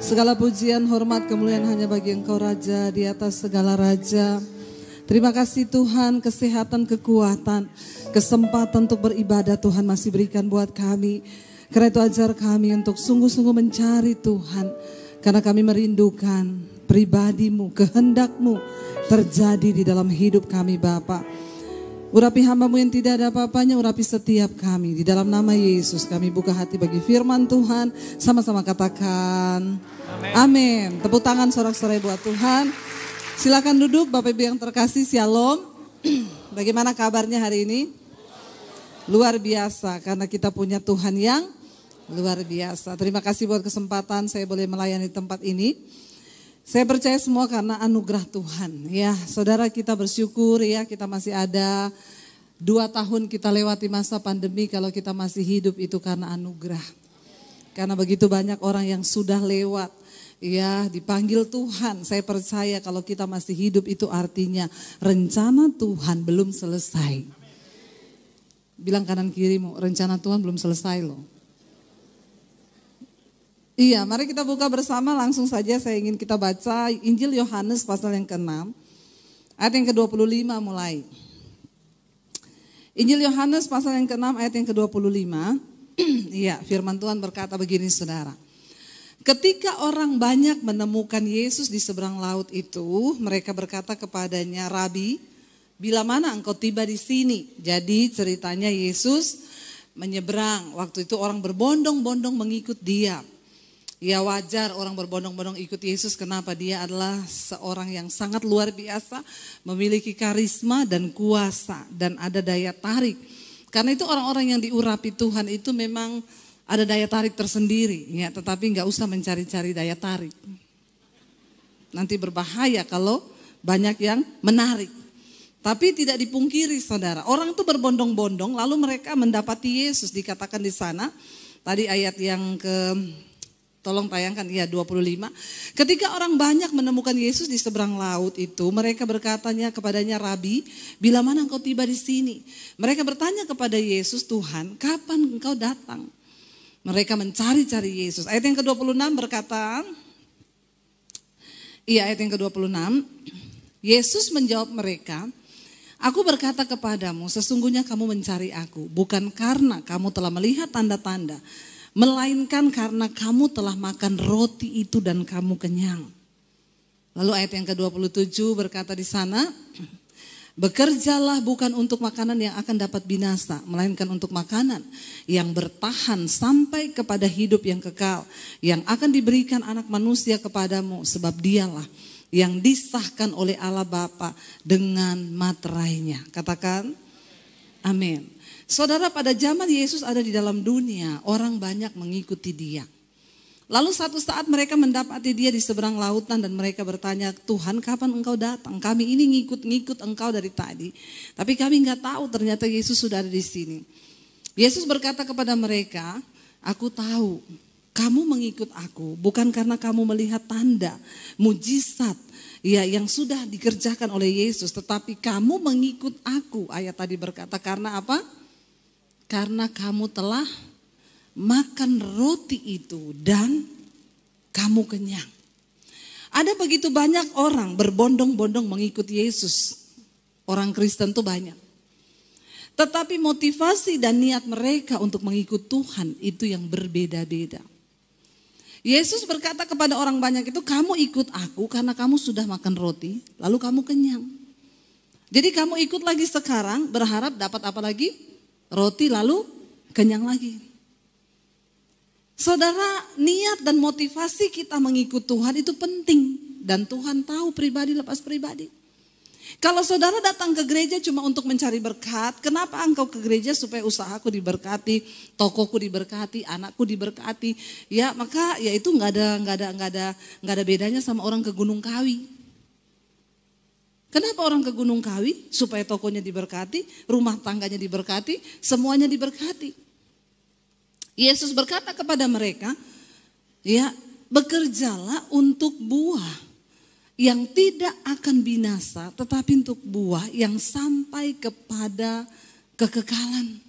Segala pujian, hormat, kemuliaan hanya bagi Engkau Raja di atas segala raja. Terima kasih Tuhan, kesehatan, kekuatan, kesempatan untuk beribadah Tuhan masih berikan buat kami. Karena itu ajar kami untuk sungguh-sungguh mencari Tuhan. Karena kami merindukan pribadi-Mu, kehendak-Mu terjadi di dalam hidup kami Bapa. Urapi hamba-Mu yang tidak ada apa-apanya, urapi setiap kami. Di dalam nama Yesus kami buka hati bagi firman Tuhan. Sama-sama katakan amin. Tepuk tangan sorak-sorai buat Tuhan. Silakan duduk Bapak Ibu yang terkasih, shalom. Bagaimana kabarnya hari ini? Luar biasa karena kita punya Tuhan yang luar biasa. Terima kasih buat kesempatan saya boleh melayani tempat ini. Saya percaya semua karena anugerah Tuhan. Ya, saudara kita bersyukur ya kita masih ada 2 tahun kita lewati masa pandemi. Kalau kita masih hidup itu karena anugerah. Karena begitu banyak orang yang sudah lewat. Ya, dipanggil Tuhan. Saya percaya kalau kita masih hidup itu artinya rencana Tuhan belum selesai. Bilang kanan kirimu, rencana Tuhan belum selesai loh. Iya, mari kita buka bersama langsung saja saya ingin kita baca Injil Yohanes pasal yang ke-6. Ayat yang ke-25 mulai. Injil Yohanes pasal yang ke-6 ayat yang ke-25. Iya, firman Tuhan berkata begini saudara. Ketika orang banyak menemukan Yesus di seberang laut itu, mereka berkata kepadanya, Rabi, bila mana engkau tiba di sini? Jadi ceritanya Yesus menyeberang. Waktu itu orang berbondong-bondong mengikut dia. Ya wajar orang berbondong-bondong ikut Yesus. Kenapa? Dia adalah seorang yang sangat luar biasa. Memiliki karisma dan kuasa. Dan ada daya tarik. Karena itu orang-orang yang diurapi Tuhan itu memang ada daya tarik tersendiri. Ya, tetapi gak usah mencari-cari daya tarik. Nanti berbahaya kalau banyak yang menarik. Tapi tidak dipungkiri saudara. Orang itu berbondong-bondong lalu mereka mendapati Yesus. Dikatakan di sana. Tadi ayat yang tolong tayangkan, ya 25. Ketika orang banyak menemukan Yesus di seberang laut itu, mereka berkatanya kepadanya, Rabi, bila mana engkau tiba di sini? Mereka bertanya kepada Yesus, Tuhan, kapan engkau datang? Mereka mencari-cari Yesus. Ayat yang ke-26 berkata, ayat yang ke-26, Yesus menjawab mereka, aku berkata kepadamu, sesungguhnya kamu mencari aku, bukan karena kamu telah melihat tanda-tanda, melainkan karena kamu telah makan roti itu dan kamu kenyang. Lalu ayat yang ke-27 berkata di sana, bekerjalah bukan untuk makanan yang akan dapat binasa, melainkan untuk makanan yang bertahan sampai kepada hidup yang kekal, yang akan diberikan anak manusia kepadamu, sebab dialah yang disahkan oleh Allah Bapa dengan materainya. Katakan amin. Saudara, pada zaman Yesus ada di dalam dunia, orang banyak mengikuti dia. Lalu satu saat mereka mendapati dia di seberang lautan dan mereka bertanya, Tuhan kapan engkau datang? Kami ini ngikut-ngikut engkau dari tadi. Tapi kami enggak tahu ternyata Yesus sudah ada di sini. Yesus berkata kepada mereka, aku tahu kamu mengikut aku bukan karena kamu melihat tanda, mujizat ya yang sudah dikerjakan oleh Yesus. Tetapi kamu mengikut aku, ayat tadi berkata karena apa? Karena kamu telah makan roti itu dan kamu kenyang. Ada begitu banyak orang berbondong-bondong mengikut Yesus. Orang Kristen tuh banyak. Tetapi motivasi dan niat mereka untuk mengikut Tuhan itu yang berbeda-beda. Yesus berkata kepada orang banyak itu, kamu ikut aku karena kamu sudah makan roti, lalu kamu kenyang. Jadi kamu ikut lagi sekarang berharap dapat apa lagi? Roti lalu kenyang lagi. Saudara, niat dan motivasi kita mengikut Tuhan itu penting. Dan Tuhan tahu pribadi lepas pribadi. Kalau saudara datang ke gereja cuma untuk mencari berkat, kenapa engkau ke gereja? Supaya usahaku diberkati, tokoku diberkati, anakku diberkati. Ya maka ya itu nggak ada bedanya sama orang ke Gunung Kawi. Kenapa orang ke Gunung Kawi? Supaya tokonya diberkati, rumah tangganya diberkati, semuanya diberkati. Yesus berkata kepada mereka, ya bekerjalah untuk buah yang tidak akan binasa, tetapi untuk buah yang sampai kepada kekekalan.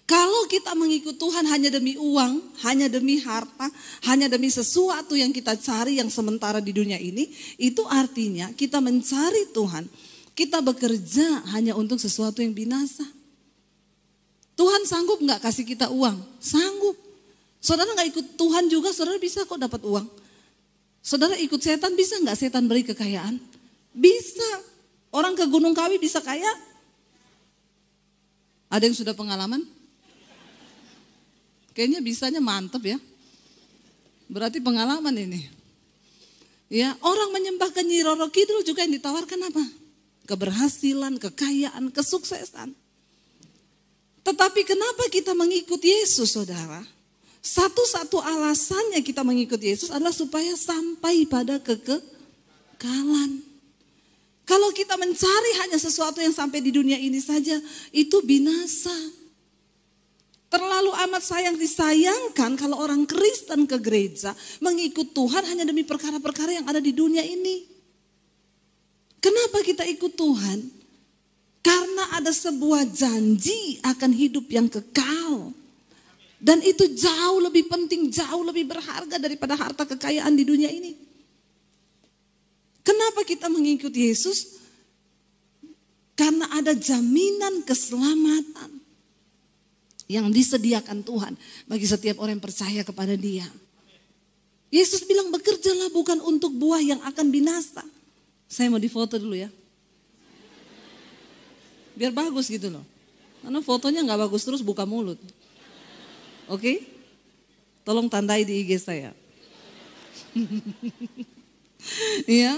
Kalau kita mengikut Tuhan hanya demi uang, hanya demi harta, hanya demi sesuatu yang kita cari yang sementara di dunia ini, itu artinya kita mencari Tuhan, kita bekerja hanya untuk sesuatu yang binasa. Tuhan sanggup nggak kasih kita uang? Sanggup. Saudara nggak ikut Tuhan juga, saudara bisa kok dapat uang. Saudara ikut setan, bisa nggak setan beri kekayaan? Bisa. Orang ke Gunung Kawi bisa kaya? Ada yang sudah pengalaman? Kayaknya bisanya mantep ya. Berarti pengalaman ini. Ya, orang menyembah ke Nyi Roro Kidul juga yang ditawarkan apa? Keberhasilan, kekayaan, kesuksesan. Tetapi kenapa kita mengikut Yesus, saudara? Satu-satu alasannya kita mengikut Yesus adalah supaya sampai pada kekekalan. Kalau kita mencari hanya sesuatu yang sampai di dunia ini saja, itu binasa. Terlalu amat disayangkan kalau orang Kristen ke gereja mengikut Tuhan hanya demi perkara-perkara yang ada di dunia ini. Kenapa kita ikut Tuhan? Karena ada sebuah janji akan hidup yang kekal. Dan itu jauh lebih penting, jauh lebih berharga daripada harta kekayaan di dunia ini. Kenapa kita mengikut Yesus? Karena ada jaminan keselamatan yang disediakan Tuhan bagi setiap orang yang percaya kepada Dia. Yesus bilang bekerjalah bukan untuk buah yang akan binasa. Saya mau difoto dulu ya. Biar bagus gitu loh. Karena fotonya gak bagus terus buka mulut. Oke? Tolong tandai di IG saya. Ya.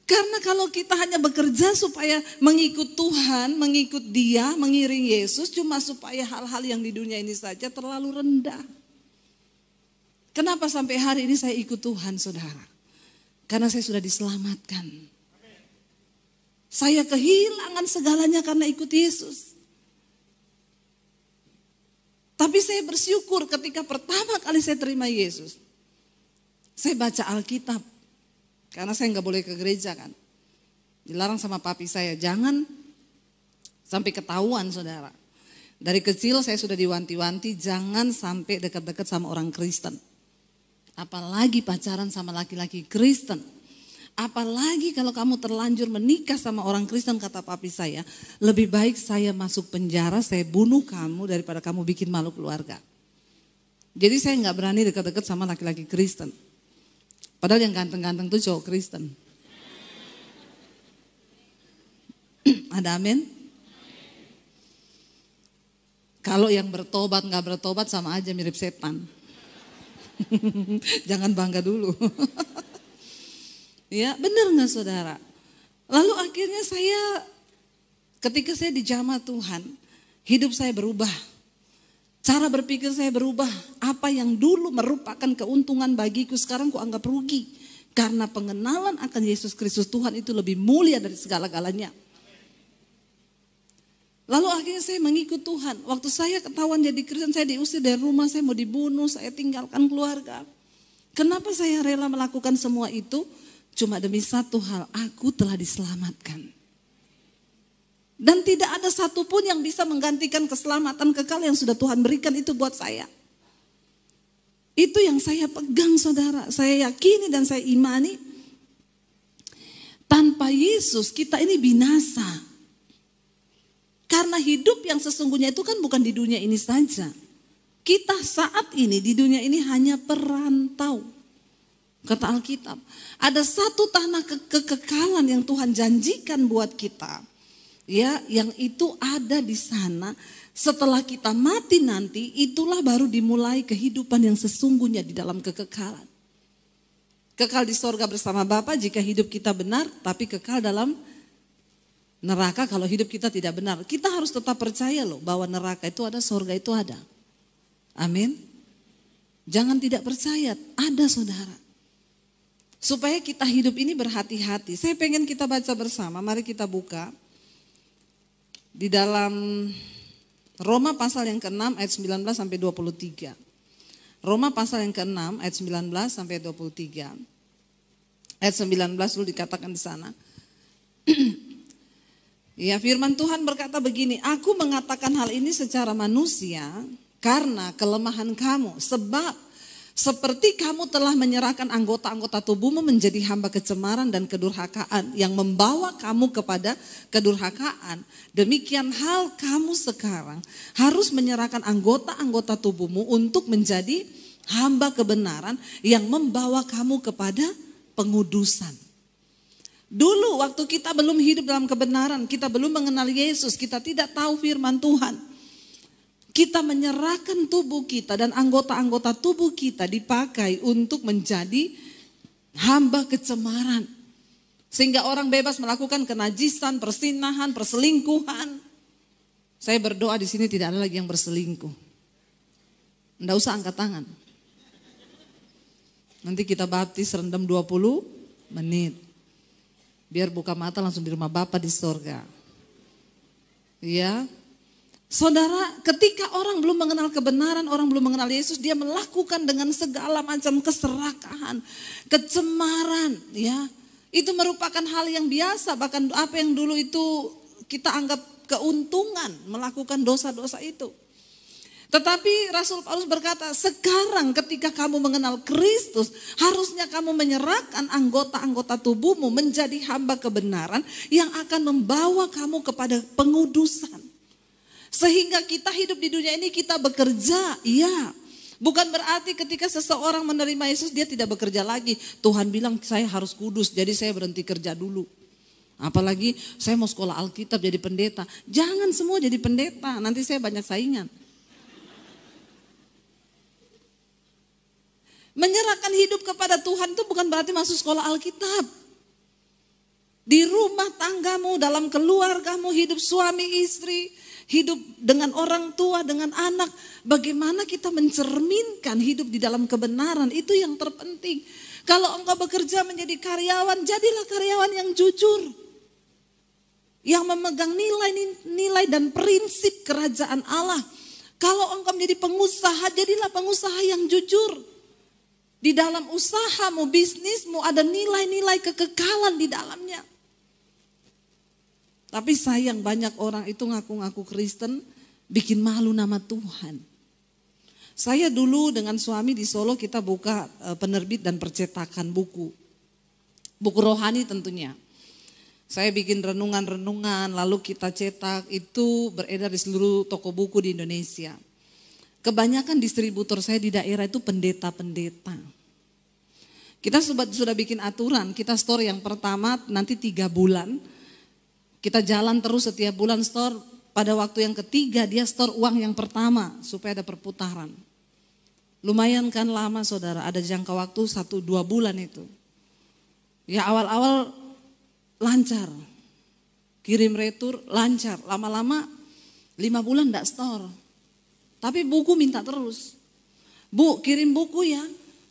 Karena kalau kita hanya bekerja supaya mengikut Tuhan, mengikut Dia, mengiring Yesus, cuma supaya hal-hal yang di dunia ini saja terlalu rendah. Kenapa sampai hari ini saya ikut Tuhan, saudara? Karena saya sudah diselamatkan. Saya kehilangan segalanya karena ikut Yesus. Tapi saya bersyukur ketika pertama kali saya terima Yesus. Saya baca Alkitab. Karena saya nggak boleh ke gereja kan. Dilarang sama papi saya, jangan sampai ketahuan, saudara. Dari kecil saya sudah diwanti-wanti, jangan sampai dekat-dekat sama orang Kristen. Apalagi pacaran sama laki-laki Kristen. Apalagi kalau kamu terlanjur menikah sama orang Kristen, kata papi saya. Lebih baik saya masuk penjara, saya bunuh kamu daripada kamu bikin malu keluarga. Jadi saya nggak berani dekat-dekat sama laki-laki Kristen. Padahal yang ganteng-ganteng itu cowok Kristen. Ada amin? Kalau yang bertobat gak bertobat sama aja mirip setan. Jangan bangga dulu. Ya benar gak saudara? Lalu akhirnya ketika saya dijamah Tuhan, hidup saya berubah. Cara berpikir saya berubah. Apa yang dulu merupakan keuntungan bagiku sekarang ku anggap rugi. Karena pengenalan akan Yesus Kristus Tuhan itu lebih mulia dari segala-galanya. Lalu akhirnya saya mengikut Tuhan. Waktu saya ketahuan jadi Kristen, saya diusir dari rumah, saya mau dibunuh, saya tinggalkan keluarga. Kenapa saya rela melakukan semua itu? Cuma demi satu hal, aku telah diselamatkan. Dan tidak ada satupun yang bisa menggantikan keselamatan kekal yang sudah Tuhan berikan itu buat saya. Itu yang saya pegang, saudara. Saya yakini dan saya imani. Tanpa Yesus kita ini binasa. Karena hidup yang sesungguhnya itu kan bukan di dunia ini saja. Kita saat ini di dunia ini hanya perantau. Kata Alkitab. Ada satu tanah kekekalan yang Tuhan janjikan buat kita. Ya, yang itu ada di sana. Setelah kita mati nanti, itulah baru dimulai kehidupan yang sesungguhnya di dalam kekekalan. Kekal di sorga bersama Bapa jika hidup kita benar, tapi kekal dalam neraka kalau hidup kita tidak benar. Kita harus tetap percaya loh bahwa neraka itu ada, sorga itu ada. Amin. Jangan tidak percaya, ada saudara. Supaya kita hidup ini berhati-hati. Saya pengen kita baca bersama, mari kita buka. Di dalam Roma pasal yang ke-6 ayat 19 sampai 23. Roma pasal yang ke-6 ayat 19 sampai 23. Ayat 19 dulu dikatakan di sana. Ya, firman Tuhan berkata begini, aku mengatakan hal ini secara manusia karena kelemahan kamu. Sebab seperti kamu telah menyerahkan anggota-anggota tubuhmu menjadi hamba kecemaran dan kedurhakaan yang membawa kamu kepada kedurhakaan. Demikian hal kamu sekarang harus menyerahkan anggota-anggota tubuhmu untuk menjadi hamba kebenaran yang membawa kamu kepada pengudusan. Dulu waktu kita belum hidup dalam kebenaran, kita belum mengenal Yesus, kita tidak tahu firman Tuhan. Kita menyerahkan tubuh kita dan anggota-anggota tubuh kita dipakai untuk menjadi hamba kecemaran. Sehingga orang bebas melakukan kenajisan, persinahan, perselingkuhan. Saya berdoa di sini tidak ada lagi yang berselingkuh. Nggak usah angkat tangan. Nanti kita baptis rendam 20 menit. Biar buka mata langsung di rumah Bapa di sorga. Ya, saudara, ketika orang belum mengenal kebenaran, orang belum mengenal Yesus, dia melakukan dengan segala macam keserakahan, kecemaran. Ya, itu merupakan hal yang biasa. Bahkan apa yang dulu itu kita anggap keuntungan melakukan dosa-dosa itu. Tetapi Rasul Paulus berkata, sekarang ketika kamu mengenal Kristus, harusnya kamu menyerahkan anggota-anggota tubuhmu menjadi hamba kebenaran yang akan membawa kamu kepada pengudusan. Sehingga kita hidup di dunia ini kita bekerja, iya. Bukan berarti ketika seseorang menerima Yesus dia tidak bekerja lagi. Tuhan bilang saya harus kudus, jadi saya berhenti kerja dulu. Apalagi saya mau sekolah Alkitab jadi pendeta. Jangan semua jadi pendeta, nanti saya banyak saingan. Menyerahkan hidup kepada Tuhan itu bukan berarti masuk sekolah Alkitab. Di rumah tanggamu, dalam keluargamu, hidup suami istri, hidup dengan orang tua, dengan anak. Bagaimana kita mencerminkan hidup di dalam kebenaran, itu yang terpenting. Kalau engkau bekerja menjadi karyawan, jadilah karyawan yang jujur. Yang memegang nilai-nilai dan prinsip kerajaan Allah. Kalau engkau menjadi pengusaha, jadilah pengusaha yang jujur. Di dalam usahamu, bisnismu ada nilai-nilai kekekalan di dalamnya. Tapi sayang banyak orang itu ngaku-ngaku Kristen bikin malu nama Tuhan. Saya dulu dengan suami di Solo kita buka penerbit dan percetakan buku. Buku rohani tentunya. Saya bikin renungan-renungan lalu kita cetak, itu beredar di seluruh toko buku di Indonesia. Kebanyakan distributor saya di daerah itu pendeta-pendeta. Kita sudah bikin aturan, kita store yang pertama nanti 3 bulan. Kita jalan terus setiap bulan store, pada waktu yang ketiga dia store uang yang pertama supaya ada perputaran. Lumayan kan lama saudara, ada jangka waktu 1-2 bulan itu. Ya awal-awal lancar, kirim retur lancar, lama-lama 5 bulan enggak store. Tapi buku minta terus. Bu, kirim buku ya.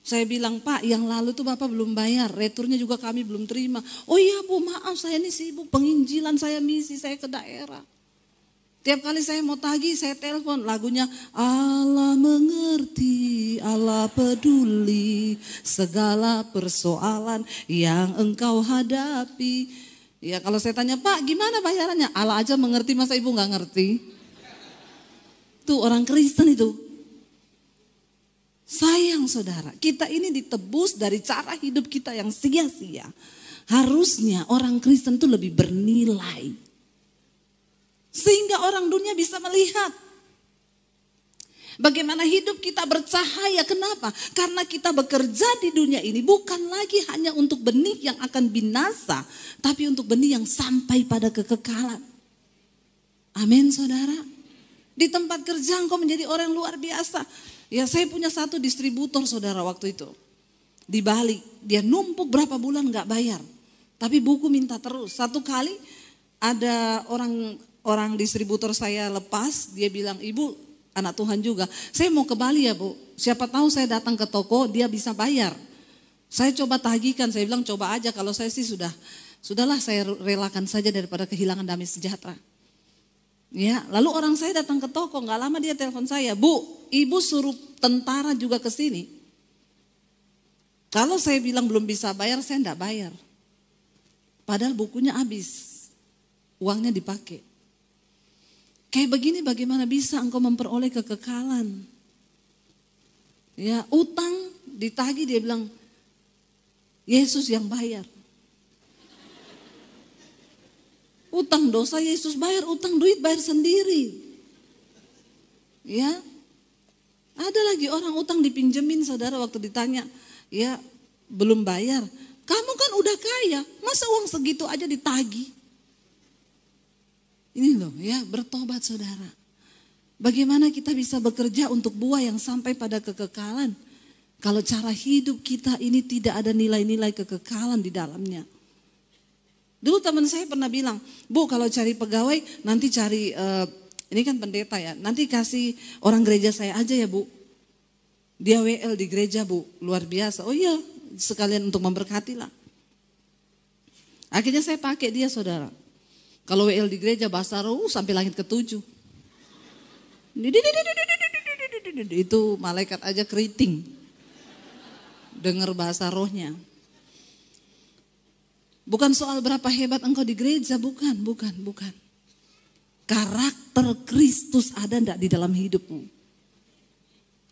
Saya bilang, Pak, yang lalu tuh Bapak belum bayar. Returnya juga kami belum terima. Oh iya Bu, maaf saya ini sibuk. Penginjilan saya misi, saya ke daerah. Tiap kali saya mau tagih, saya telepon. Lagunya, Allah mengerti, Allah peduli. Segala persoalan yang engkau hadapi. Ya kalau saya tanya, Pak gimana bayarannya? Allah aja mengerti, masa Ibu gak ngerti? Itu orang Kristen itu. Sayang saudara, kita ini ditebus dari cara hidup kita yang sia-sia. Harusnya orang Kristen itu lebih bernilai. Sehingga orang dunia bisa melihat bagaimana hidup kita bercahaya. Kenapa? Karena kita bekerja di dunia ini bukan lagi hanya untuk benih yang akan binasa, tapi untuk benih yang sampai pada kekekalan. Amin saudara. Di tempat kerja engkau menjadi orang luar biasa. Ya saya punya satu distributor saudara waktu itu. Di Bali. Dia numpuk berapa bulan gak bayar. Tapi buku minta terus. Satu kali ada orang distributor saya lepas. Dia bilang, Ibu anak Tuhan juga. Saya mau ke Bali ya Bu. Siapa tahu saya datang ke toko dia bisa bayar. Saya coba tagihkan. Saya bilang coba aja, kalau saya sih sudahlah saya relakan saja daripada kehilangan damai sejahtera. Ya, lalu orang saya datang ke toko, nggak lama dia telepon saya, Bu, Ibu suruh tentara juga ke sini. Kalau saya bilang belum bisa bayar, saya enggak bayar. Padahal bukunya habis. uangnya dipakai. Kayak begini bagaimana bisa engkau memperoleh kekekalan? Ya, utang ditagih dia bilang, Yesus yang bayar. Utang dosa Yesus bayar, utang duit bayar sendiri. Ya, ada lagi orang utang dipinjemin saudara waktu ditanya, ya belum bayar. Kamu kan udah kaya, masa uang segitu aja ditagih? Ini loh ya, bertobat saudara. Bagaimana kita bisa bekerja untuk buah yang sampai pada kekekalan? Kalau cara hidup kita ini tidak ada nilai-nilai kekekalan di dalamnya. Dulu teman saya pernah bilang, Bu kalau cari pegawai nanti cari, ini kan pendeta ya, nanti kasih orang gereja saya aja ya Bu. Dia WL di gereja Bu, luar biasa. Oh iya, sekalian untuk memberkati lah. Akhirnya saya pakai dia saudara. Kalau WL di gereja bahasa roh sampai langit ke-7. Itu malaikat aja keriting. Dengar bahasa rohnya. Bukan soal berapa hebat engkau di gereja, bukan. Karakter Kristus ada enggak di dalam hidupmu?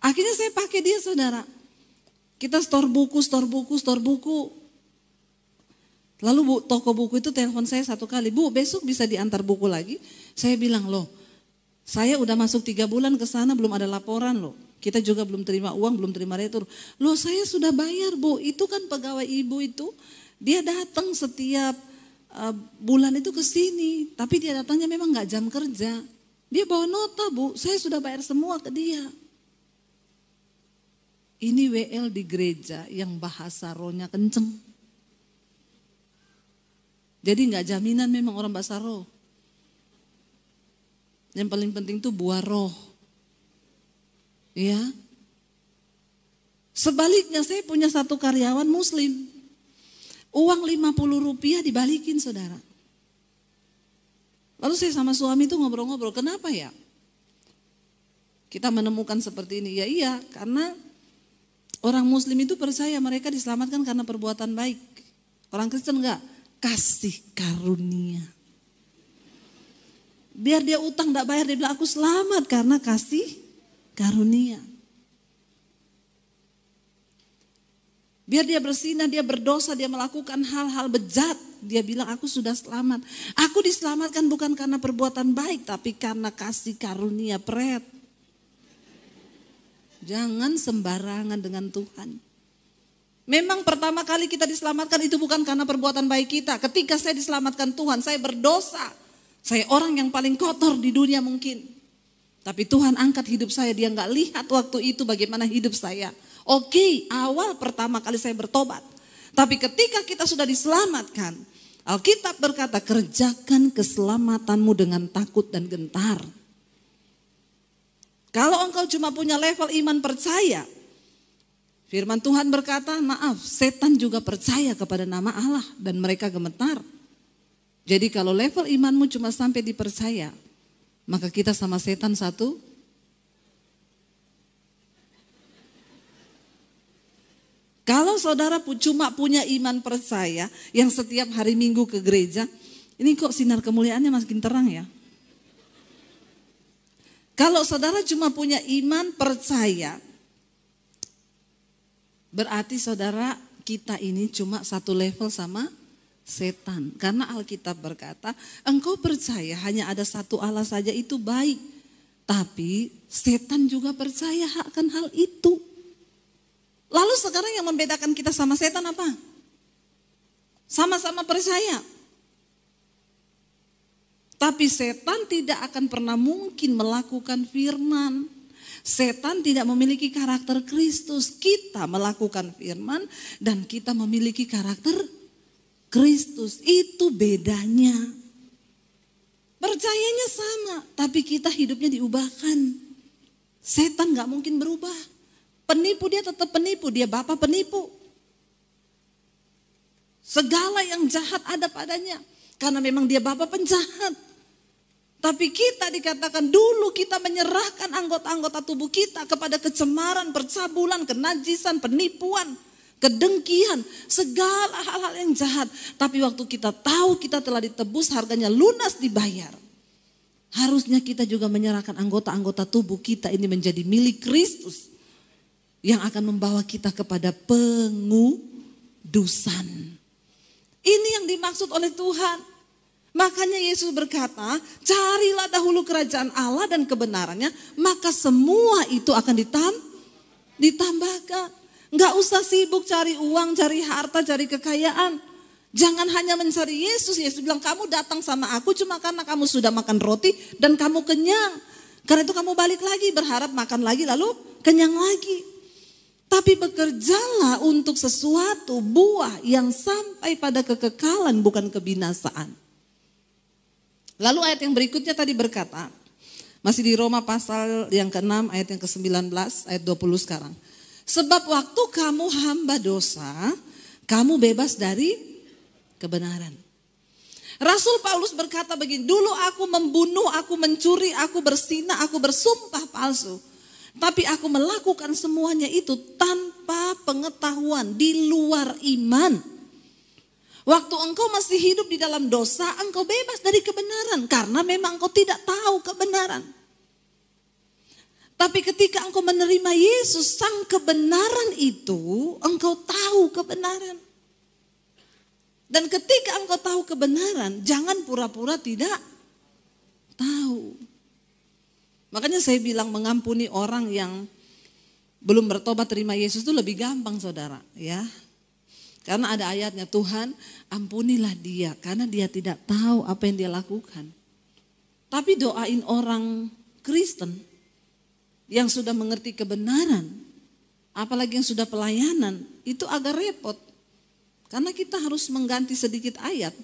Akhirnya saya pakai dia saudara. Kita store buku. Lalu Bu, toko buku itu telepon saya satu kali, Bu besok bisa diantar buku lagi? Saya bilang loh, saya udah masuk 3 bulan ke sana belum ada laporan loh. Kita juga belum terima uang, belum terima retur. Loh saya sudah bayar Bu, itu kan pegawai ibu itu. Dia datang setiap bulan itu ke sini, tapi dia datangnya memang gak jam kerja. Dia bawa nota Bu, saya sudah bayar semua ke dia. Ini WL di gereja yang bahasa rohnya kenceng. Jadi gak jaminan memang orang bahasa roh. Yang paling penting tuh buah roh. Ya. Sebaliknya saya punya satu karyawan muslim. Uang 50 rupiah dibalikin saudara. Lalu saya sama suami tuh ngobrol-ngobrol, kenapa ya? Kita menemukan seperti ini. Ya iya, karena orang muslim itu percaya mereka diselamatkan karena perbuatan baik. Orang Kristen enggak, kasih karunia. Biar dia utang enggak bayar, dia bilang aku selamat karena kasih karunia. Biar dia bersinah, dia berdosa, dia melakukan hal-hal bejat, dia bilang aku sudah selamat. Aku diselamatkan bukan karena perbuatan baik, tapi karena kasih karunia. Pret. Jangan sembarangan dengan Tuhan. Memang pertama kali kita diselamatkan itu bukan karena perbuatan baik kita. Ketika saya diselamatkan Tuhan, saya berdosa. Saya orang yang paling kotor di dunia mungkin. Tapi Tuhan angkat hidup saya, dia gak lihat waktu itu bagaimana hidup saya. Oke, awal pertama kali saya bertobat. Tapi ketika kita sudah diselamatkan, Alkitab berkata, kerjakan keselamatanmu dengan takut dan gentar. Kalau engkau cuma punya level iman percaya, firman Tuhan berkata, maaf, setan juga percaya kepada nama Allah dan mereka gemetar. Jadi kalau level imanmu cuma sampai dipercaya, maka kita sama setan satu. Kalau saudara cuma punya iman percaya yang setiap hari Minggu ke gereja, ini kok sinar kemuliaannya makin terang ya. Kalau saudara cuma punya iman percaya, berarti saudara kita ini cuma satu level sama setan. Karena Alkitab berkata, engkau percaya hanya ada satu Allah saja itu baik. Tapi setan juga percaya akan hal itu. Lalu sekarang yang membedakan kita sama setan apa? Sama-sama percaya. Tapi setan tidak akan pernah mungkin melakukan firman. Setan tidak memiliki karakter Kristus. Kita melakukan firman dan kita memiliki karakter Kristus. Itu bedanya. Percayanya sama, tapi kita hidupnya diubahkan. Setan gak mungkin berubah. Penipu dia tetap penipu, dia bapa penipu. Segala yang jahat ada padanya, karena memang dia bapa penjahat. Tapi kita dikatakan dulu kita menyerahkan anggota-anggota tubuh kita kepada kecemaran, percabulan, kenajisan, penipuan. kedengkian, segala hal-hal yang jahat. Tapi waktu kita tahu kita telah ditebus, harganya lunas dibayar. Harusnya kita juga menyerahkan anggota-anggota tubuh kita ini menjadi milik Kristus. Yang akan membawa kita kepada pengudusan. Ini yang dimaksud oleh Tuhan. Makanya Yesus berkata, carilah dahulu kerajaan Allah dan kebenarannya, maka semua itu akan ditambahkan. Enggak usah sibuk cari uang, cari harta, cari kekayaan. Jangan hanya mencari Yesus. Yesus bilang, kamu datang sama aku cuma karena kamu sudah makan roti dan kamu kenyang. Karena itu kamu balik lagi berharap makan lagi lalu kenyang lagi. Tapi bekerjalah untuk sesuatu buah yang sampai pada kekekalan, bukan kebinasaan. Lalu ayat yang berikutnya tadi berkata, masih di Roma pasal yang ke-6 ayat yang ke-19 ayat 20 sekarang. Sebab waktu kamu hamba dosa, kamu bebas dari kebenaran. Rasul Paulus berkata begini, dulu aku membunuh, aku mencuri, aku berzina, aku bersumpah palsu. Tapi aku melakukan semuanya itu tanpa pengetahuan, di luar iman. Waktu engkau masih hidup di dalam dosa, engkau bebas dari kebenaran. Karena memang engkau tidak tahu kebenaran. Tapi ketika engkau menerima Yesus, sang kebenaran itu, engkau tahu kebenaran. Dan ketika engkau tahu kebenaran, jangan pura-pura tidak tahu. Makanya saya bilang mengampuni orang yang belum bertobat terima Yesus itu lebih gampang saudara ya. Karena ada ayatnya, Tuhan ampunilah dia karena dia tidak tahu apa yang dia lakukan. Tapi doain orang Kristen yang sudah mengerti kebenaran, apalagi yang sudah pelayanan, itu agak repot. Karena kita harus mengganti sedikit ayat.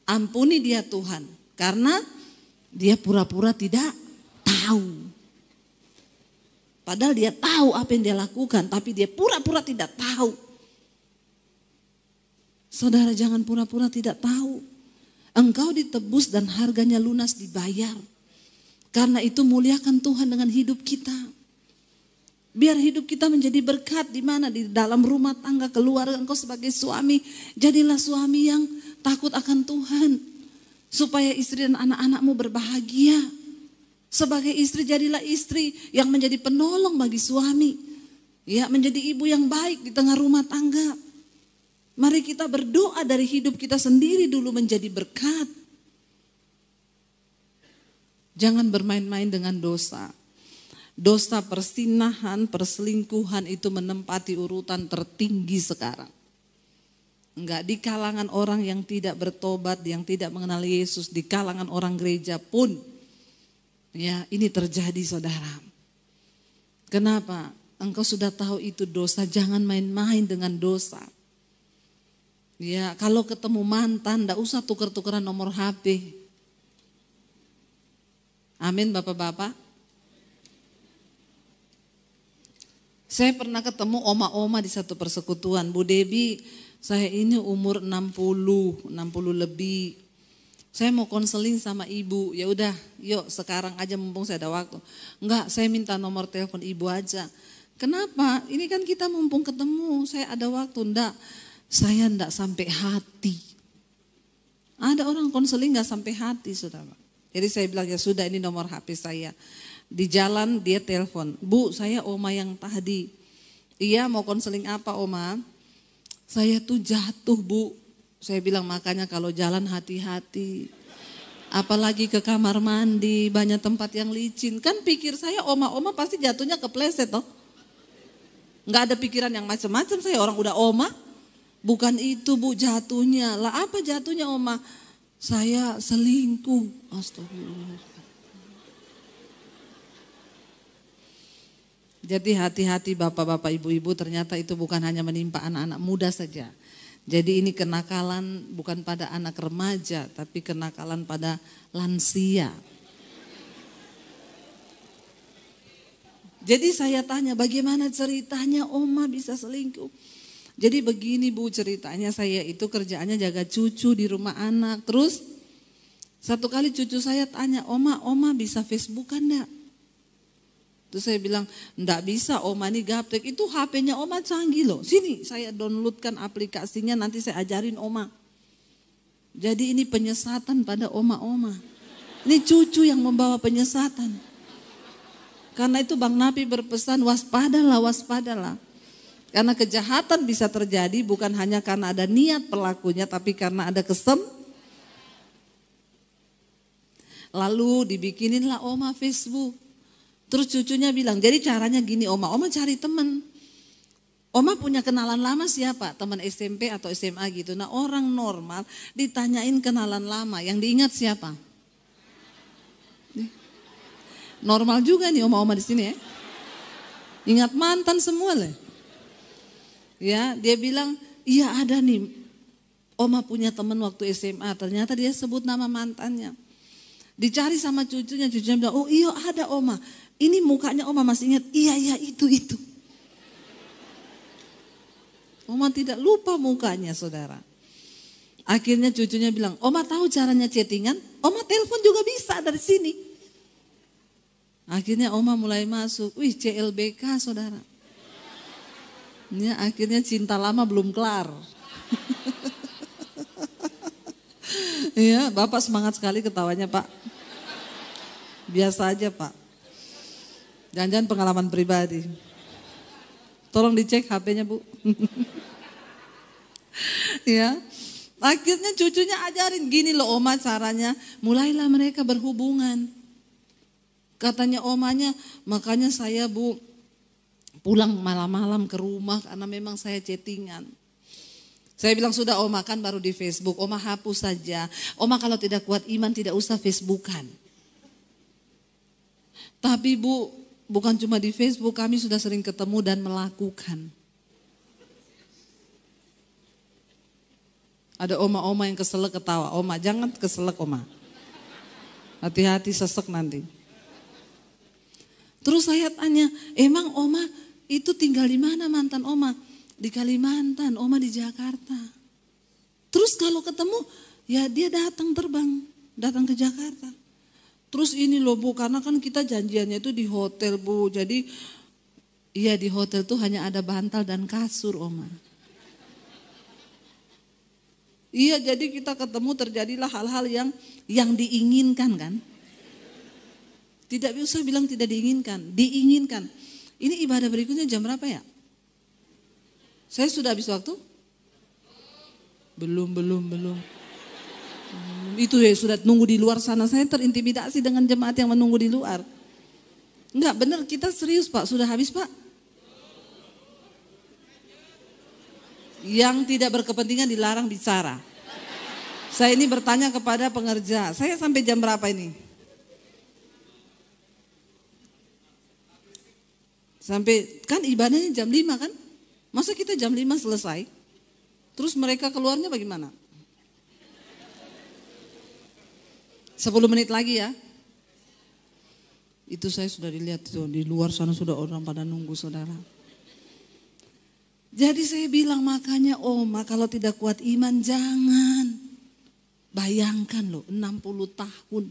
Ampuni dia Tuhan karena dia pura-pura tidak tahu. Padahal dia tahu apa yang dia lakukan, tapi dia pura-pura tidak tahu. Saudara, jangan pura-pura tidak tahu. Engkau ditebus dan harganya lunas dibayar. Karena itu muliakan Tuhan dengan hidup kita. Biar hidup kita menjadi berkat di mana? Di dalam rumah tangga, keluarga engkau sebagai suami. Jadilah suami yang takut akan Tuhan. Supaya istri dan anak-anakmu berbahagia. Sebagai istri jadilah istri yang menjadi penolong bagi suami. Ya, menjadi ibu yang baik di tengah rumah tangga. Mari kita berdoa dari hidup kita sendiri dulu menjadi berkat. Jangan bermain-main dengan dosa. Dosa persinahan, perselingkuhan itu menempati urutan tertinggi sekarang. Enggak, di kalangan orang yang tidak bertobat, yang tidak mengenal Yesus, di kalangan orang gereja pun ya ini terjadi saudara. Kenapa? Engkau sudah tahu itu dosa, jangan main-main dengan dosa. Ya, kalau ketemu mantan enggak usah tuker-tukeran nomor HP. Amin Bapak-bapak. Saya pernah ketemu oma-oma di satu persekutuan, Bu Debi, saya ini umur 60 lebih. Saya mau konseling sama ibu. Ya udah, yuk sekarang aja mumpung saya ada waktu. Enggak, saya minta nomor telepon ibu aja. Kenapa? Ini kan kita mumpung ketemu, saya ada waktu. Enggak, saya enggak sampai hati. Ada orang konseling enggak sampai hati, saudara. Jadi saya bilang ya sudah, ini nomor HP saya. Di jalan dia telepon, Bu saya oma yang tadi. Iya mau konseling apa oma? Saya tuh jatuh Bu. Saya bilang makanya kalau jalan hati-hati. Apalagi ke kamar mandi, banyak tempat yang licin. Kan pikir saya oma-oma pasti jatuhnya kepleset toh. Nggak ada pikiran yang macam-macam, saya orang udah oma. Bukan itu Bu jatuhnya. Lah apa jatuhnya oma? Saya selingkuh. Astagfirullah. Jadi hati-hati bapak-bapak ibu-ibu, ternyata itu bukan hanya menimpa anak-anak muda saja. Jadi ini kenakalan bukan pada anak remaja, tapi kenakalan pada lansia. Jadi saya tanya bagaimana ceritanya oma bisa selingkuh. Jadi begini Bu ceritanya, saya itu kerjaannya jaga cucu di rumah anak. Terus satu kali cucu saya tanya, oma bisa Facebookan enggak? Terus saya bilang, enggak bisa Oma ini gaptek, itu HP-nya Oma canggih loh. Sini saya downloadkan aplikasinya, nanti saya ajarin Oma. Jadi ini penyesatan pada oma-oma. Ini cucu yang membawa penyesatan. Karena itu Bang Napi berpesan, waspadalah, waspadalah. Karena kejahatan bisa terjadi bukan hanya karena ada niat pelakunya, tapi karena ada Lalu dibikininlah Oma Facebook. Terus cucunya bilang, jadi caranya gini Oma cari teman. Oma punya kenalan lama siapa? Teman SMP atau SMA gitu. Nah orang normal ditanyain kenalan lama, yang diingat siapa? Normal juga nih Oma di sini ya. Ingat mantan semua lah. Ya, dia bilang, iya ada nih. Oma punya teman waktu SMA, ternyata dia sebut nama mantannya. Dicari sama cucunya bilang, oh iya ada Oma. Ini mukanya Oma masih ingat, iya itu. Oma tidak lupa mukanya saudara. Akhirnya cucunya bilang, Oma tahu caranya chattingan? Oma telepon juga bisa dari sini. Akhirnya Oma mulai masuk, wih CLBK saudara. Ya, akhirnya cinta lama belum kelar. Ya, Bapak semangat sekali ketawanya Pak. Biasa aja Pak. Jangan-jangan pengalaman pribadi. Tolong dicek HP-nya Bu. Ya, akhirnya cucunya ajarin gini loh Oma caranya. Mulailah mereka berhubungan. Katanya omanya, makanya saya Bu pulang malam-malam ke rumah karena memang saya chattingan. Saya bilang sudah Oma kan baru di Facebook, Oma hapus saja. Oma kalau tidak kuat iman tidak usah Facebookan. Tapi Bu, bukan cuma di Facebook, kami sudah sering ketemu dan melakukan. Ada oma-oma yang keselak ketawa. Oma, jangan keselak Oma. Hati-hati sesek nanti. Terus saya tanya, emang Oma itu tinggal di mana mantan Oma? Di Kalimantan, Oma di Jakarta. Terus kalau ketemu, ya dia datang ke Jakarta. Terus ini loh Bu, karena kan kita janjiannya itu di hotel Bu. Jadi iya di hotel tuh hanya ada bantal dan kasur Oma. Iya jadi kita ketemu terjadilah hal-hal yang diinginkan kan. Tidak bisa bilang tidak diinginkan, diinginkan. Ini ibadah berikutnya jam berapa ya? Saya sudah habis waktu? Belum. Itu ya sudah nunggu di luar sana. Saya terintimidasi dengan jemaat yang menunggu di luar. Enggak benar, kita serius Pak. Sudah habis Pak? Yang tidak berkepentingan dilarang bicara. Saya ini bertanya kepada pengerja. Saya sampai jam berapa ini? Sampai kan ibadahnya jam 5 kan? Masa kita jam 5 selesai? Terus mereka keluarnya bagaimana? 10 menit lagi ya. Itu saya sudah dilihat tuh, di luar sana sudah orang pada nunggu saudara. Jadi saya bilang makanya Oma kalau tidak kuat iman jangan. Bayangkan loh 60 tahun.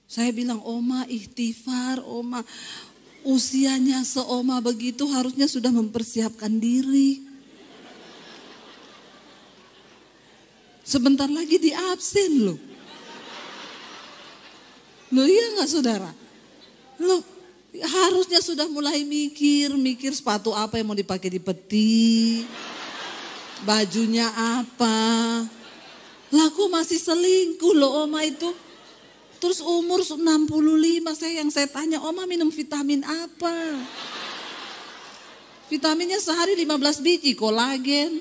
Saya bilang Oma ikhtifar, Oma usianya seoma begitu harusnya sudah mempersiapkan diri. Sebentar lagi di absen loh. Loh iya gak saudara? Loh harusnya sudah mulai mikir sepatu apa yang mau dipakai di peti. Bajunya apa. Lah kok masih selingkuh loh Oma itu. Terus umur 65 yang saya tanya Oma minum vitamin apa? Vitaminnya sehari 15 biji kolagen.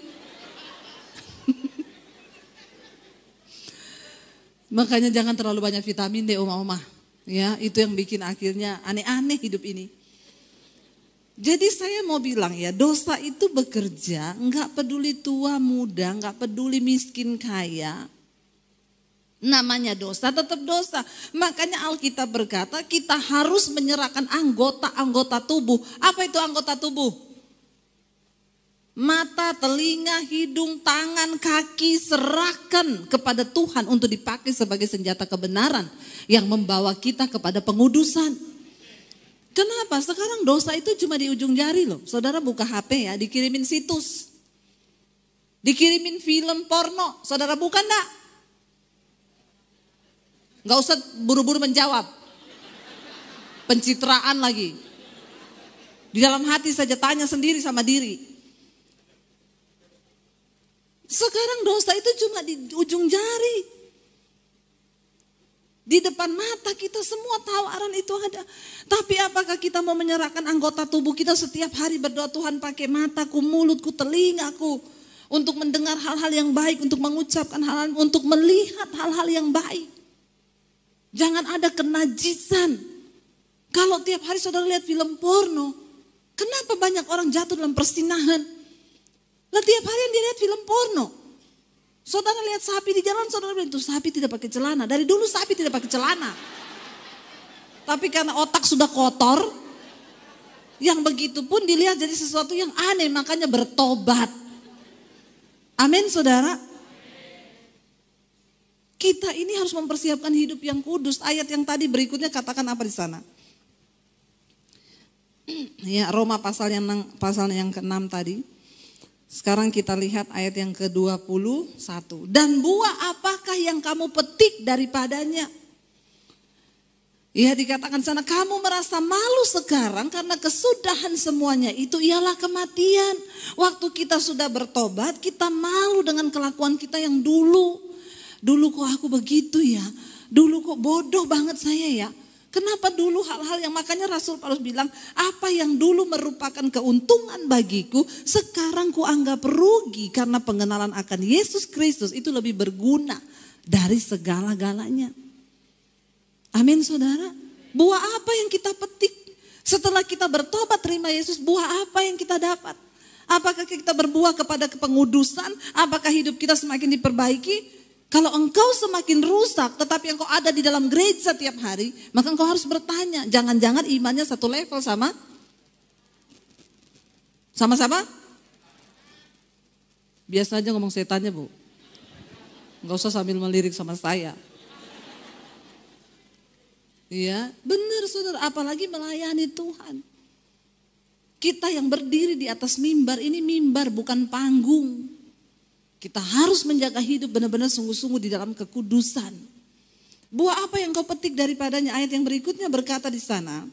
Makanya jangan terlalu banyak vitamin deh oma-oma. Ya, itu yang bikin akhirnya aneh-aneh hidup ini. Jadi saya mau bilang ya, dosa itu bekerja, enggak peduli tua muda, enggak peduli miskin kaya. Namanya dosa tetap dosa. Makanya Alkitab berkata kita harus menyerahkan anggota-anggota tubuh. Apa itu anggota tubuh? Mata, telinga, hidung, tangan, kaki serahkan kepada Tuhan untuk dipakai sebagai senjata kebenaran yang membawa kita kepada pengudusan. Kenapa? Sekarang dosa itu cuma di ujung jari loh. Saudara buka HP ya, dikirimin situs. Dikirimin film porno. Saudara buka enggak? Enggak usah buru-buru menjawab. Pencitraan lagi. Di dalam hati saja tanya sendiri sama diri. Sekarang dosa itu cuma di ujung jari. Di depan mata kita semua tawaran itu ada. Tapi apakah kita mau menyerahkan anggota tubuh kita setiap hari berdoa, Tuhan pakai mataku, mulutku, telingaku. Untuk mendengar hal-hal yang baik, untuk mengucapkan hal-hal, untuk melihat hal-hal yang baik. Jangan ada kenajisan. Kalau tiap hari saudara lihat film porno, kenapa banyak orang jatuh dalam persinahan? Lah tiap hari yang dilihat film porno. Saudara lihat sapi di jalan, saudara bilang itu sapi tidak pakai celana. Dari dulu sapi tidak pakai celana. Tapi karena otak sudah kotor, yang begitu pun dilihat jadi sesuatu yang aneh, makanya bertobat. Amin saudara. Kita ini harus mempersiapkan hidup yang kudus. Ayat yang tadi berikutnya katakan apa di sana? Ya, Roma pasal yang ke-6 tadi. Sekarang kita lihat ayat yang ke-21. Dan buah apakah yang kamu petik daripadanya? Ya, dikatakan sana, kamu merasa malu sekarang karena kesudahan semuanya itu ialah kematian. Waktu kita sudah bertobat, kita malu dengan kelakuan kita yang dulu. Dulu kok aku begitu ya? Dulu kok bodoh banget saya ya? Kenapa dulu hal-hal yang, makanya Rasul Paulus bilang, apa yang dulu merupakan keuntungan bagiku, sekarang ku anggap rugi karena pengenalan akan Yesus Kristus itu lebih berguna dari segala-galanya. Amin saudara. Buah apa yang kita petik? Setelah kita bertobat terima Yesus, buah apa yang kita dapat? Apakah kita berbuah kepada kepengudusan? Apakah hidup kita semakin diperbaiki? Kalau engkau semakin rusak tetapi engkau ada di dalam gereja tiap hari, maka engkau harus bertanya, jangan-jangan imannya satu level sama? Biasa aja ngomong setannya bu. Enggak usah sambil melirik sama saya. Iya, benar saudara, apalagi melayani Tuhan. Kita yang berdiri di atas mimbar, ini mimbar bukan panggung. Kita harus menjaga hidup benar-benar sungguh-sungguh di dalam kekudusan. Buah apa yang kau petik daripadanya? Ayat yang berikutnya berkata di sana.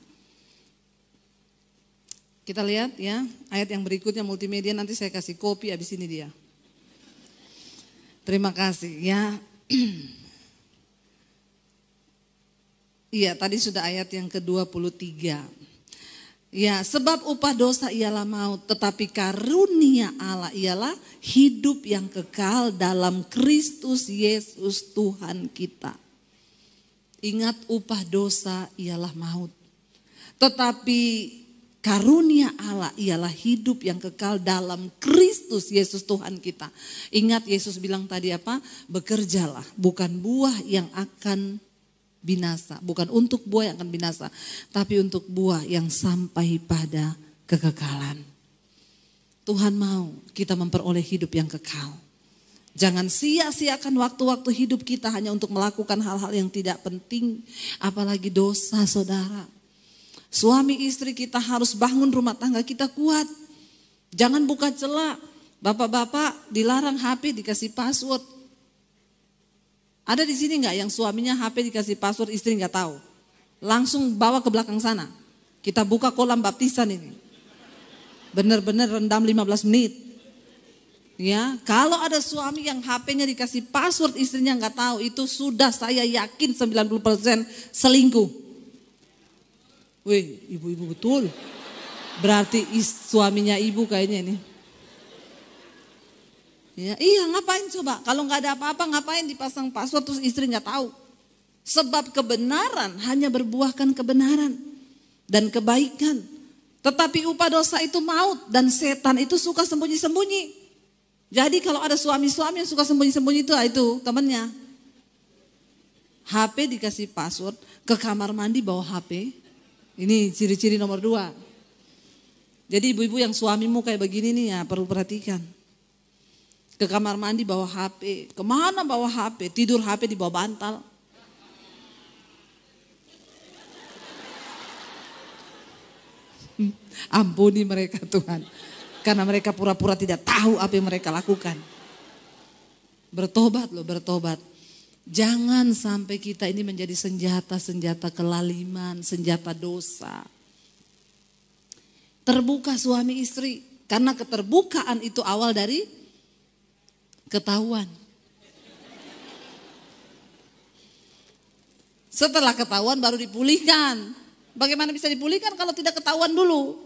Kita lihat ya, ayat yang berikutnya multimedia, nanti saya kasih kopi habis ini dia. Terima kasih ya. Iya, tadi sudah ayat yang ke-23. Ya, sebab upah dosa ialah maut, tetapi karunia Allah ialah hidup yang kekal dalam Kristus Yesus Tuhan kita. Ingat, upah dosa ialah maut, tetapi karunia Allah ialah hidup yang kekal dalam Kristus Yesus Tuhan kita. Ingat Yesus bilang tadi apa? Bekerjalah, bukan buah yang akan binasa, bukan untuk buah yang akan binasa, tapi untuk buah yang sampai pada kekekalan. Tuhan mau kita memperoleh hidup yang kekal. Jangan sia-siakan waktu-waktu hidup kita hanya untuk melakukan hal-hal yang tidak penting, apalagi dosa saudara. Suami istri kita harus bangun rumah tangga kita kuat. Jangan buka celah. Bapak-bapak dilarang HP dikasih password. Ada di sini enggak yang suaminya HP dikasih password, istri enggak tahu? Langsung bawa ke belakang sana. Kita buka kolam baptisan ini. Benar-benar rendam 15 menit. Ya, kalau ada suami yang HP-nya dikasih password, istrinya enggak tahu, itu sudah saya yakin 90% selingkuh. Wih, ibu-ibu betul. Berarti suaminya ibu kayaknya ini. Ya, iya, ngapain coba? Kalau nggak ada apa-apa, ngapain dipasang password terus istri nggak tahu? Sebab kebenaran hanya berbuahkan kebenaran dan kebaikan. Tetapi upah dosa itu maut dan setan itu suka sembunyi-sembunyi. Jadi kalau ada suami-suami yang suka sembunyi-sembunyi itu temannya. HP dikasih password, ke kamar mandi bawa HP. Ini ciri-ciri nomor 2. Jadi ibu-ibu yang suamimu kayak begini nih ya perlu perhatikan. Ke kamar mandi bawa HP. Kemana bawa HP? Tidur HP di bawah bantal. Ampuni mereka Tuhan. Karena mereka pura-pura tidak tahu apa yang mereka lakukan. Bertobat loh, bertobat. Jangan sampai kita ini menjadi senjata-senjata kelaliman, senjata dosa. Terbuka suami istri. Karena keterbukaan itu awal dari ketahuan. Setelah ketahuan baru dipulihkan. Bagaimana bisa dipulihkan kalau tidak ketahuan dulu?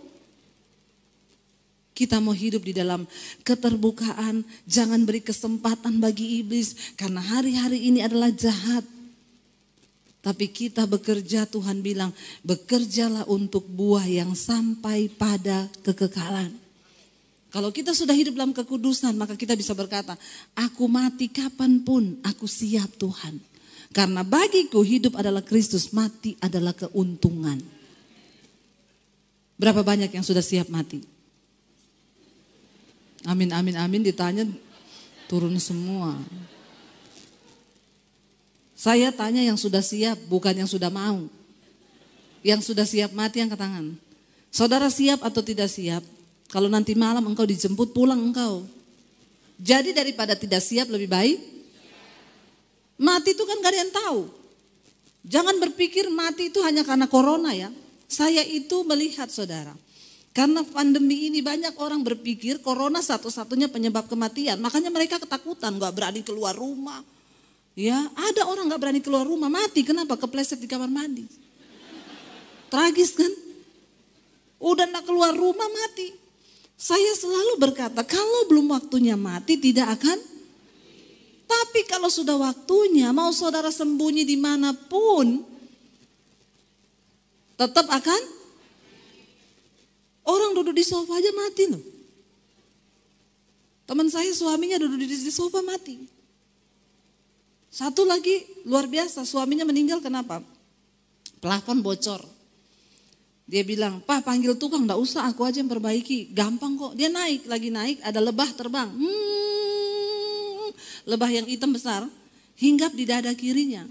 Kita mau hidup di dalam keterbukaan, jangan beri kesempatan bagi iblis karena hari-hari ini adalah jahat. Tapi kita bekerja, Tuhan bilang, bekerjalah untuk buah yang sampai pada kekekalan. Kalau kita sudah hidup dalam kekudusan, maka kita bisa berkata, aku mati kapanpun, aku siap Tuhan. Karena bagiku hidup adalah Kristus, mati adalah keuntungan. Berapa banyak yang sudah siap mati? Amin, amin, amin, ditanya turun semua. Saya tanya yang sudah siap, bukan yang sudah mau. Yang sudah siap mati angkat tangan. Saudara siap atau tidak siap? Kalau nanti malam engkau dijemput pulang engkau. Jadi daripada tidak siap lebih baik. Mati itu kan gak ada yang tahu. Jangan berpikir mati itu hanya karena corona ya. Saya itu melihat saudara. Karena pandemi ini banyak orang berpikir corona satu-satunya penyebab kematian. Makanya mereka ketakutan, gak berani keluar rumah. Ya, ada orang gak berani keluar rumah, mati. Kenapa? Kepleset di kamar mandi. Tragis kan? Udah gak keluar rumah mati. Saya selalu berkata, kalau belum waktunya mati tidak akan. Tapi kalau sudah waktunya, mau saudara sembunyi dimanapun, tetap akan. Orang duduk di sofa aja mati loh. Teman saya suaminya duduk di sofa mati. Satu lagi luar biasa, suaminya meninggal kenapa? Plafon bocor. Dia bilang, Pak panggil tukang, gak usah aku aja yang perbaiki. Gampang kok, dia naik, lagi naik ada lebah terbang. Lebah yang hitam besar, hinggap di dada kirinya.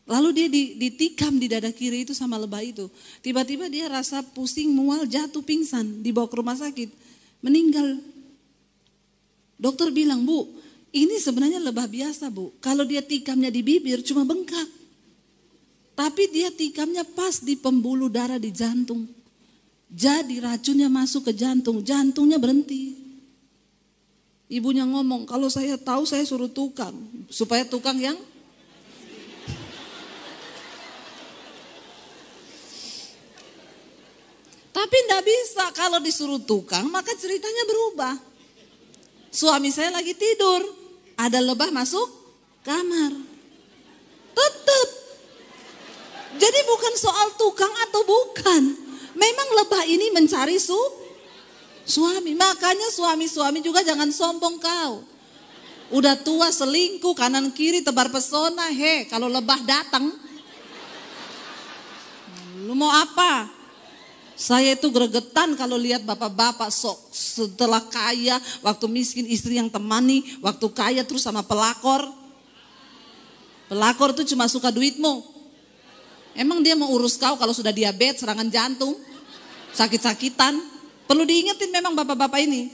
Lalu dia ditikam di dada kiri itu sama lebah itu. Tiba-tiba dia rasa pusing, mual, jatuh pingsan. Dibawa ke rumah sakit, meninggal. Dokter bilang, Bu, ini sebenarnya lebah biasa Bu. Kalau dia tikamnya di bibir cuma bengkak. Tapi dia tikamnya pas di pembuluh darah di jantung. Jadi racunnya masuk ke jantung, jantungnya berhenti. Ibunya ngomong, kalau saya tahu saya suruh tukang. Supaya tukang yang tapi enggak bisa, kalau disuruh tukang maka ceritanya berubah. Suami saya lagi tidur, ada lebah masuk kamar. Tetap. Jadi bukan soal tukang atau bukan. Memang lebah ini mencari suami. Makanya suami-suami juga jangan sombong kau. Udah tua selingkuh kanan kiri tebar pesona. Kalau lebah datang, lu mau apa? Saya itu gregetan kalau lihat bapak-bapak sok setelah kaya, waktu miskin istri yang temani, waktu kaya terus sama pelakor. Pelakor itu cuma suka duitmu. Emang dia mau urus kau kalau sudah diabetes, serangan jantung, sakit-sakitan? Perlu diingetin memang bapak-bapak ini.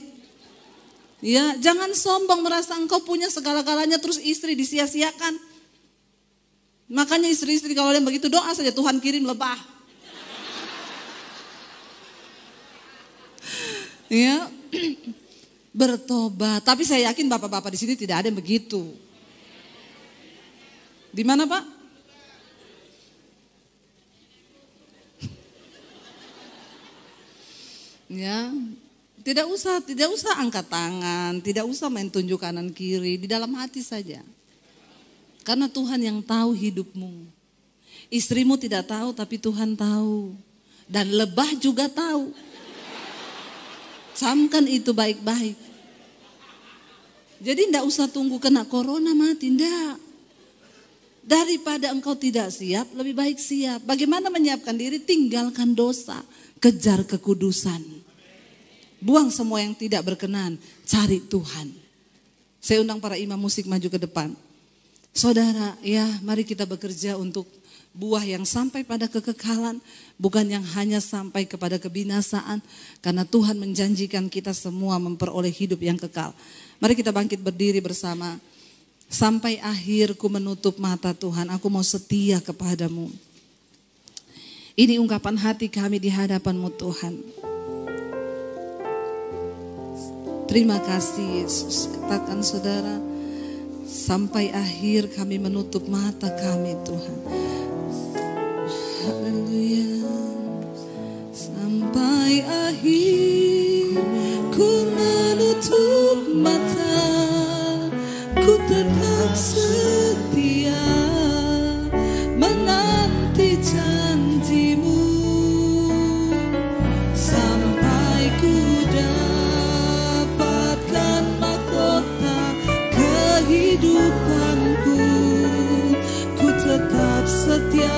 Ya, jangan sombong merasa engkau punya segala-galanya terus istri disia-siakan. Makanya istri-istri kalau yang begitu doa saja, Tuhan kirim lebah. Ya, bertobat. Tapi saya yakin bapak-bapak di sini tidak ada yang begitu. Di mana Pak? Ya, tidak usah angkat tangan, tidak usah main tunjuk kanan kiri, di dalam hati saja. Karena Tuhan yang tahu hidupmu. Istrimu tidak tahu tapi Tuhan tahu. Dan lebah juga tahu. Camkan itu baik-baik. Jadi enggak usah tunggu kena corona mati, enggak. Daripada engkau tidak siap, lebih baik siap. Bagaimana menyiapkan diri? Tinggalkan dosa, kejar kekudusan. Buang semua yang tidak berkenan, cari Tuhan. Saya undang para imam musik maju ke depan. Saudara, ya mari kita bekerja untuk buah yang sampai pada kekekalan, bukan yang hanya sampai kepada kebinasaan, karena Tuhan menjanjikan kita semua memperoleh hidup yang kekal. Mari kita bangkit berdiri bersama. Sampai akhir ku menutup mata Tuhan, aku mau setia kepadamu. Ini ungkapan hati kami di hadapan-Mu Tuhan. Terima kasih Yesus. Katakan saudara, sampai akhir kami menutup mata kami Tuhan. Haleluya. Sampai akhir ku menutup mata, ku tetap setia menanti janji-Mu, sampai ku dapatkan mahkota kehidupanku. Ku tetap setia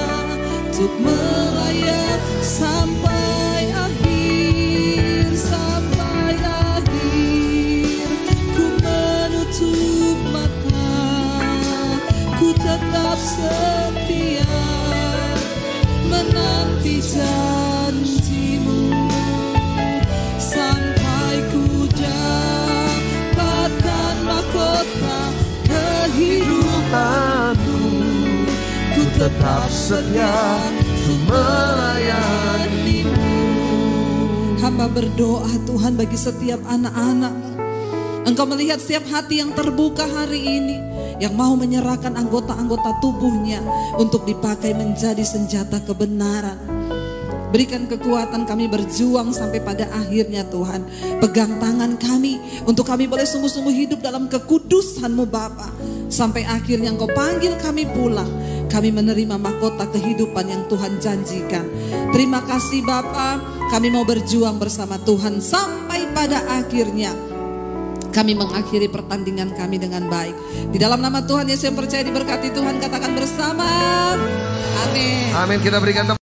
untuk melayani sampai akhir, sampai akhir. Ku menutup mata, ku tetap setia menanti janji-Mu, sampai ku dapatkan mahkota kehidupanku. Ku tetap setia untuk melayani-Mu. Hamba berdoa Tuhan bagi setiap anak-anak-Mu. Engkau melihat setiap hati yang terbuka hari ini, yang mau menyerahkan anggota-anggota tubuhnya untuk dipakai menjadi senjata kebenaran. Berikan kekuatan kami berjuang sampai pada akhirnya Tuhan. Pegang tangan kami untuk kami boleh sungguh-sungguh hidup dalam kekudusan-Mu Bapa. Sampai akhirnya Engkau panggil kami pulang, kami menerima mahkota kehidupan yang Tuhan janjikan. Terima kasih Bapa, kami mau berjuang bersama Tuhan sampai pada akhirnya kami mengakhiri pertandingan kami dengan baik. Di dalam nama Tuhan Yesus yang percaya diberkati Tuhan, katakan bersama. Amin. Amin. Kita berikan